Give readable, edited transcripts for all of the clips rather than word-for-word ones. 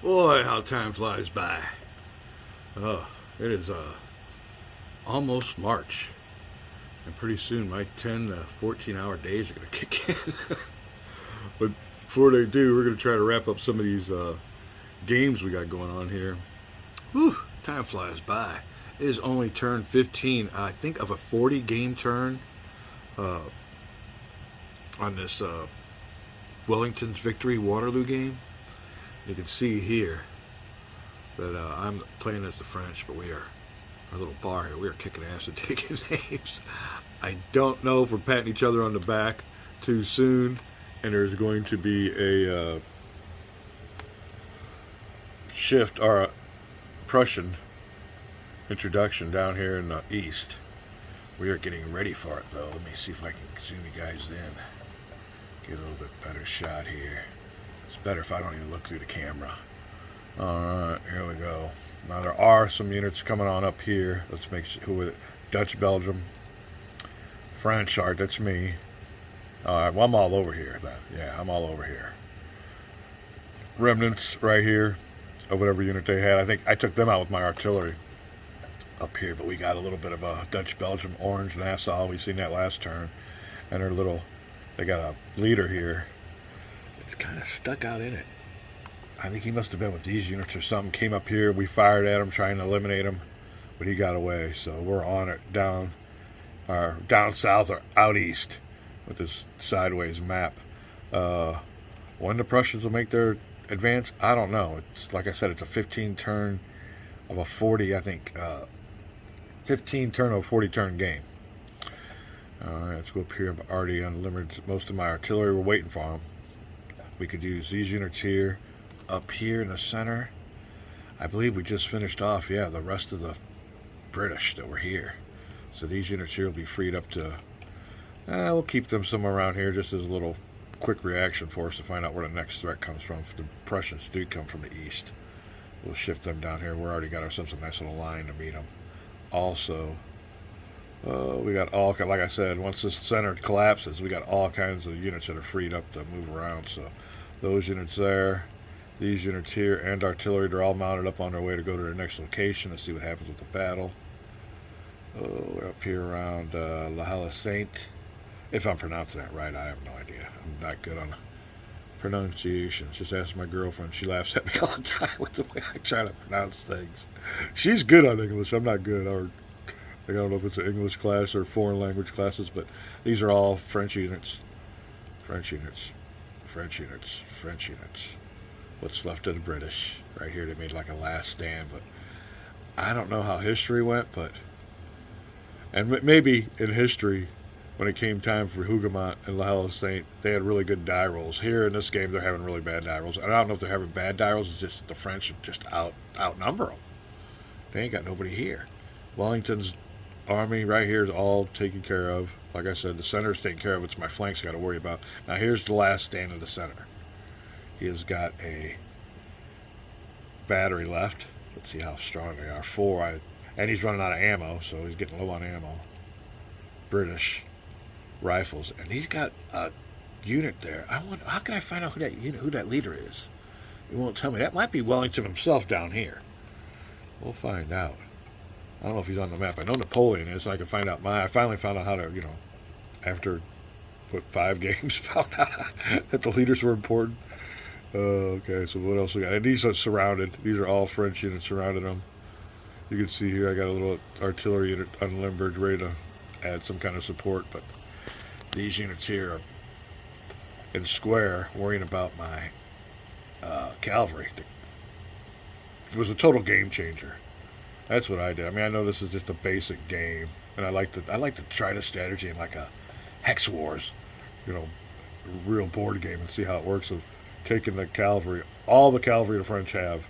Boy, how time flies by. Oh, it is almost March. And pretty soon my 10 to 14-hour days are going to kick in. But before they do, we're going to try to wrap up some of these games we got going on here. Whew, time flies by. It is only turn 15, I think, of a 40 game turn uh, on this Wellington's victory Waterloo game. You can see here that I'm playing as the French, but we are our little bar here. We are kicking ass and taking names. I don't know if we're patting each other on the back too soon, and there's going to be a shift or a Prussian introduction down here in the east. We are getting ready for it, though. Let me see if I can zoom you guys in. Get a little bit better shot here. It's better if I don't even look through the camera. Alright, here we go. Now there are some units coming on up here. Let's make sure who with it. Dutch, Belgium, French art, that's me. Alright, well I'm all over here then. Yeah, I'm all over here. Remnants right here of whatever unit they had. I think I took them out with my artillery up here, but we got a little bit of a Dutch, Belgium, orange Nassau. We seen that last turn. And they got a leader here. It's kind of stuck out in it. I think he must have been with these units or something. Came up here, we fired at him, trying to eliminate him, but he got away. So we're on it down south or out east with this sideways map. When the Prussians will make their advance, I don't know. It's like I said, it's a 15 turn of a 40, I think. 15 turn of a 40 turn game. Alright, let's go up here. I've already unlimited most of my artillery. We're waiting for them. We could use these units here. Up here in the center, I believe we just finished off, yeah, the rest of the British that were here. So these units here will be freed up to, we'll keep them somewhere around here just as a little quick reaction for us to find out where the next threat comes from. If the Prussians do come from the east, we'll shift them down here. We've already got ourselves a nice little line to meet them. Also, we got all, like I said, once this center collapses, we got all kinds of units that are freed up to move around. So those units there, these units here, and artillery, they're all mounted up on their way to go to their next location to see what happens with the battle. We're up here around La Halle Saint. If I'm pronouncing that right, I have no idea. I'm not good on pronunciations. Just ask my girlfriend. She laughs at me all the time with the way I try to pronounce things. She's good on English. I'm not good. Or I don't know if it's an English class or foreign language classes, but these are all French units. French units. French units. French units. What's left of the British. Right here, they made like a last stand, but I don't know how history went, but and maybe in history, when it came time for Hougoumont and La Halle Saint, they had really good die rolls. Here in this game, they're having really bad die rolls. And I don't know if they're having bad die rolls, it's just the French just outnumber them. They ain't got nobody here. Wellington's army right here is all taken care of. Like I said, the center is taken care of. It's my flanks got to worry about. Now here's the last stand of the center. He has got a battery left. Let's see how strong they are. 4. And he's running out of ammo, so he's getting low on ammo. British rifles, and he's got a unit there. I wonder, how can I find out who that leader is? He won't tell me. That might be Wellington himself down here. We'll find out. I don't know if he's on the map. I know Napoleon is, so I can find out. I finally found out how to, after 5 games, found out that the leaders were important. Okay, so what else we got? And these are surrounded. These are all French units surrounded them. You can see here I got a little artillery unit unlimbered, ready to add some kind of support, but these units here are in square, worrying about my cavalry. It was a total game changer. That's what I did. I mean, I know this is just a basic game, and I like to try the strategy in like a Hex Wars, real board game, and see how it works. Of taking the cavalry, all the cavalry the French have,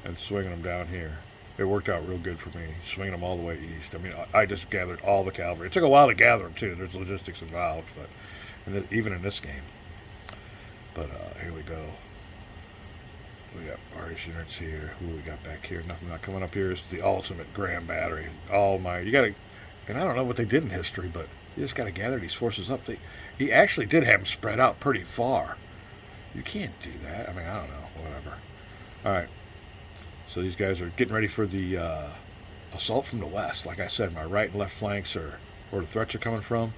and swinging them down here. It worked out real good for me, swinging them all the way east. I mean, I just gathered all the cavalry. It took a while to gather them, too. There's logistics involved, but even in this game. But here we go. We got Irish units here. Who we got back here? Nothing not coming up here. This is the ultimate grand battery. You got to, and I don't know what they did in history, but you just got to gather these forces up. He actually did have them spread out pretty far. You can't do that. I mean, I don't know, whatever. All right. So these guys are getting ready for the assault from the west. Like I said, my right and left flanks are where the threats are coming from,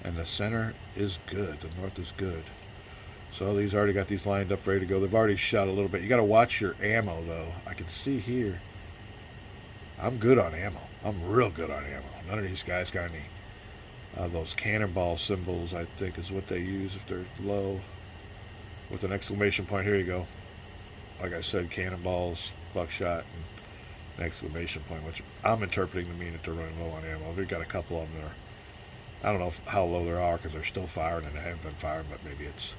and the center is good. The north is good. So these already got these lined up, ready to go. They've already shot a little bit. You got to watch your ammo, though. I can see here. I'm good on ammo. I'm real good on ammo. None of these guys got any those cannonball symbols, I think, is what they use if they're low. With an exclamation point. Here you go. Like I said, cannonballs, buckshot, and an exclamation point, which I'm interpreting to mean that they're running low on ammo. We've got a couple of them that are, I don't know how low they are because they're still firing and they haven't been firing, but maybe it's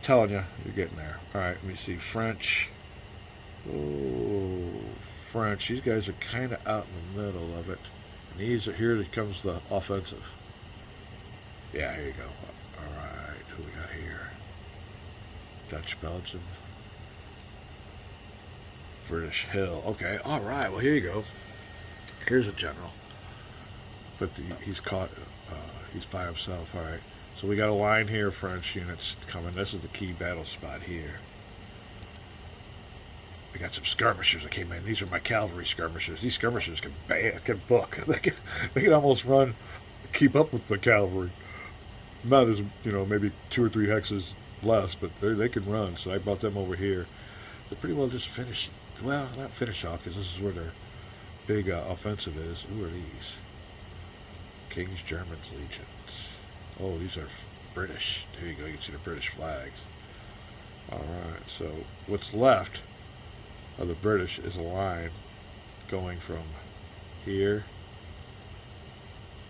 telling you you're getting there. All right, let me see. French. Oh, French. These guys are kind of out in the middle of it. And these are, here comes the offensive. Yeah, here you go. All right, who we got here? Dutch, Belgium. British Hill. Okay, all right. Well, here you go. Here's a general. But he's caught. He's by himself. All right. So we got a line here, French units coming. This is the key battle spot here. We got some skirmishers that came in. These are my cavalry skirmishers. These skirmishers can book. They can almost run, keep up with the cavalry. Not as, maybe 2 or 3 hexes less, but they can run. So I brought them over here. They're pretty well just finished. Well, not finish off because this is where their big offensive is. Who are these? King's Germans Legions. Oh, these are British. There you go. You can see the British flags. All right. So what's left of the British is a line going from here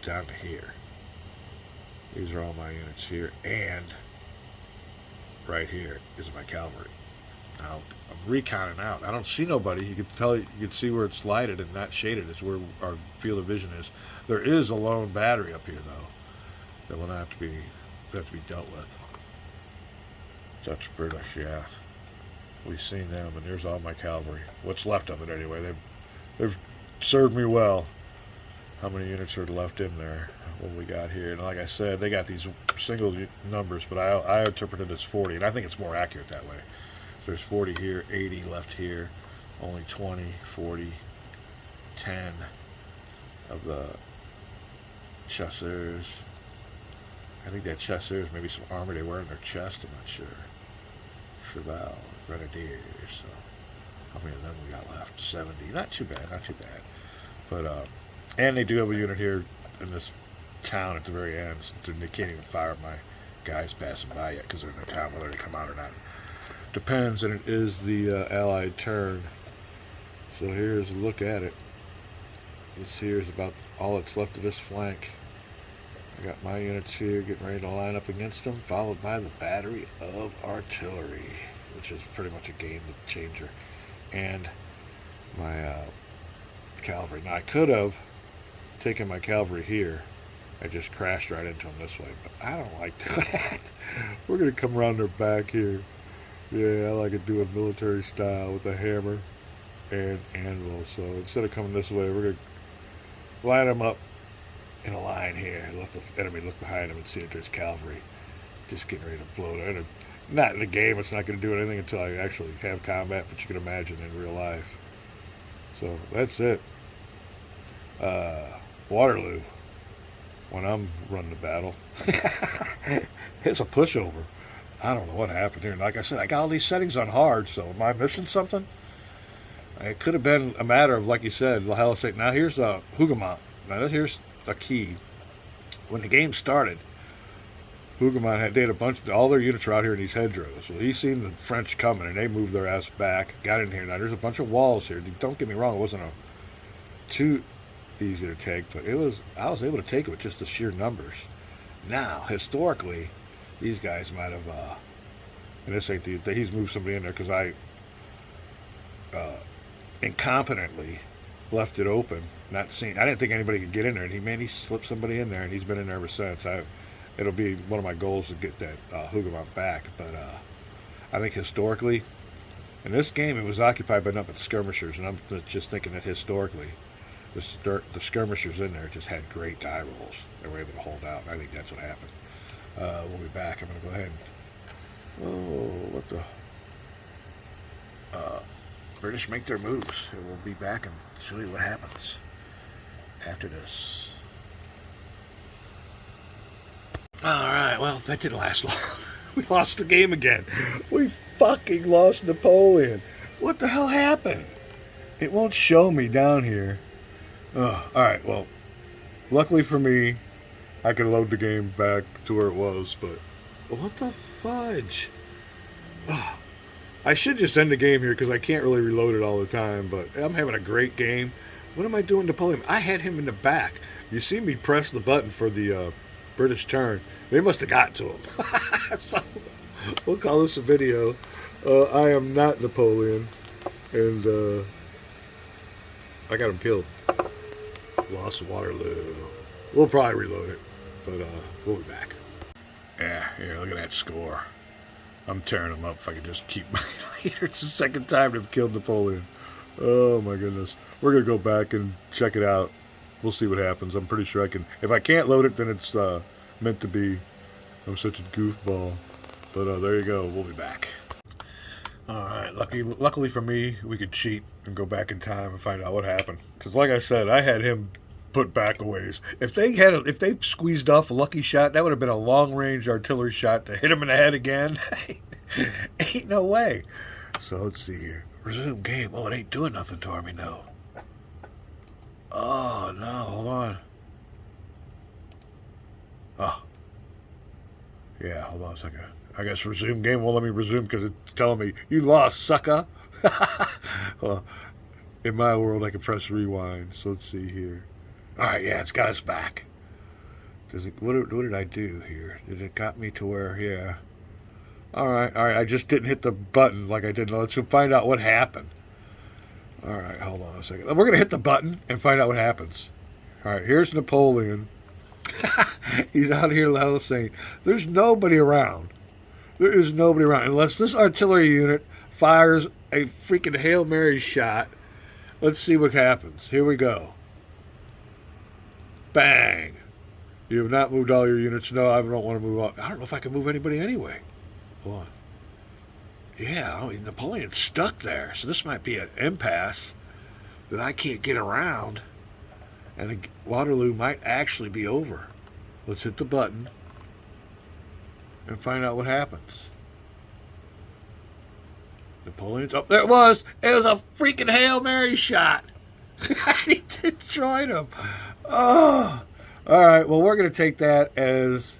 down to here. These are all my units here, and right here is my cavalry. Now I'm reconning out. I don't see nobody. You can see where it's lighted and not shaded is where our field of vision is. There is a lone battery up here though that will have to be dealt with. Dutch, British, yeah. We've seen them, and there's all my cavalry. What's left of it anyway. They've served me well. How many units are left in there? What we got here? And like I said, they got these single numbers, but I interpret it as 40, and I think it's more accurate that way. So there's 40 here, 80 left here, only 20, 40, 10 of the chasseurs. I think that chasseurs, maybe some armor they wear in their chest, I'm not sure. Cheval, grenadiers, so how many of them we got left? 70, not too bad. But, and they do have a unit here in this town at the very end, so they can't even fire my guys passing by yet because they're in the town, whether they come out or not. Depends, and it is the Allied turn. So here's a look at it. This here is about all that's left of this flank. I got my units here getting ready to line up against them, followed by the battery of artillery, which is pretty much a game changer, and my cavalry. Now I could have taken my cavalry here. I just crashed right into them this way, but I don't like doing that. We're going to come around their back here. Yeah, I like to do it military style with a hammer and anvil. So instead of coming this way, we're going to line them up in a line here. Let the enemy look behind them and see if there's cavalry just getting ready to blow them. Not in the game, it's not going to do anything until I actually have combat, but you can imagine in real life. So that's it. Waterloo, when I'm running the battle, it's a pushover. I don't know what happened here. Like I said, I got all these settings on hard, so am I missing something? It could have been a matter of, like you said, now here's the Hougoumont. Now here's a key. When the game started, Hougoumont they had a bunch, all their units are out here in these hedgerows. So he seen the French coming, and they moved their ass back, got in here. Now there's a bunch of walls here. Don't get me wrong, it wasn't too easy to take, but I was able to take it with just the sheer numbers. Now, historically, these guys might have, and this ain't he's moved somebody in there because I incompetently left it open, not seeing. I didn't think anybody could get in there, and he slipped somebody in there, and he's been in there ever since. It'll be one of my goals to get that Hougoumont back, but I think historically, in this game, it was occupied by nothing but skirmishers, and I'm just thinking that historically, the skirmishers in there just had great die rolls. They were able to hold out. I think that's what happened. We'll be back. I'm going to go ahead and... Oh, what the... British make their moves. And we'll be back and show you what happens after this. Alright, well, that didn't last long. We lost the game again. We fucking lost Napoleon. What the hell happened? It won't show me down here. Alright, well, luckily for me, I can load the game back to where it was, but what the fudge? I should just end the game here because I can't really reload it all the time, but I'm having a great game. What am I doing, Napoleon? I had him in the back. You see me press the button for the British turn. They must have got to him. So, we'll call this a video. I am not Napoleon, and I got him killed. Lost Waterloo. We'll probably reload it, but we'll be back. Yeah, here, look at that score. I'm tearing them up if I could just keep my leader. It's the second time they've killed Napoleon. Oh my goodness. We're going to go back and check it out. We'll see what happens. I'm pretty sure I can. If I can't load it, then it's meant to be. I'm such a goofball. But there you go. We'll be back. Alright, luckily for me, we could cheat and go back in time and find out what happened. Because like I said, I had him put back a ways. If they squeezed off a lucky shot, that would have been a long-range artillery shot to hit him in the head again. Ain't no way. So let's see here. Resume game. Oh, it ain't doing nothing to me, no. Oh, no, hold on. Oh. Yeah, hold on a second. I guess resume game won't let me resume because it's telling me, you lost, sucker. Well, in my world, I can press rewind. So let's see here. All right, yeah, it's got us back. What did I do here? Did it got me to where, yeah. All right, I just didn't hit the button like I did. Let's find out what happened. All right, hold on a second. We're going to hit the button and find out what happens. All right, here's Napoleon. He's out here loud saying, there's nobody around. There is nobody around. Unless this artillery unit fires a freaking Hail Mary shot. Let's see what happens. Here we go. Bang. You have not moved all your units. No, I don't want to move all. I don't know if I can move anybody anyway. Hold on. Yeah, Napoleon's stuck there. So this might be an impasse that I can't get around. And Waterloo might actually be over. Let's hit the button and find out what happens. Napoleon's up. There it was. It was a freaking Hail Mary shot. He destroyed him. Oh. All right. Well, we're going to take that as...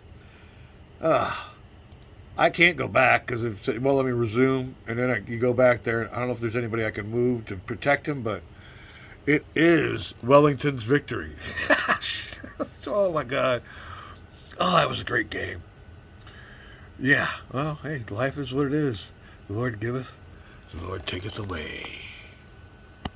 I can't go back because it won't let me resume. And then you go back there. I don't know if there's anybody I can move to protect him, but it is Wellington's victory. Oh, my God. Oh, that was a great game. Yeah. Well, hey, life is what it is. The Lord giveth, the Lord taketh away.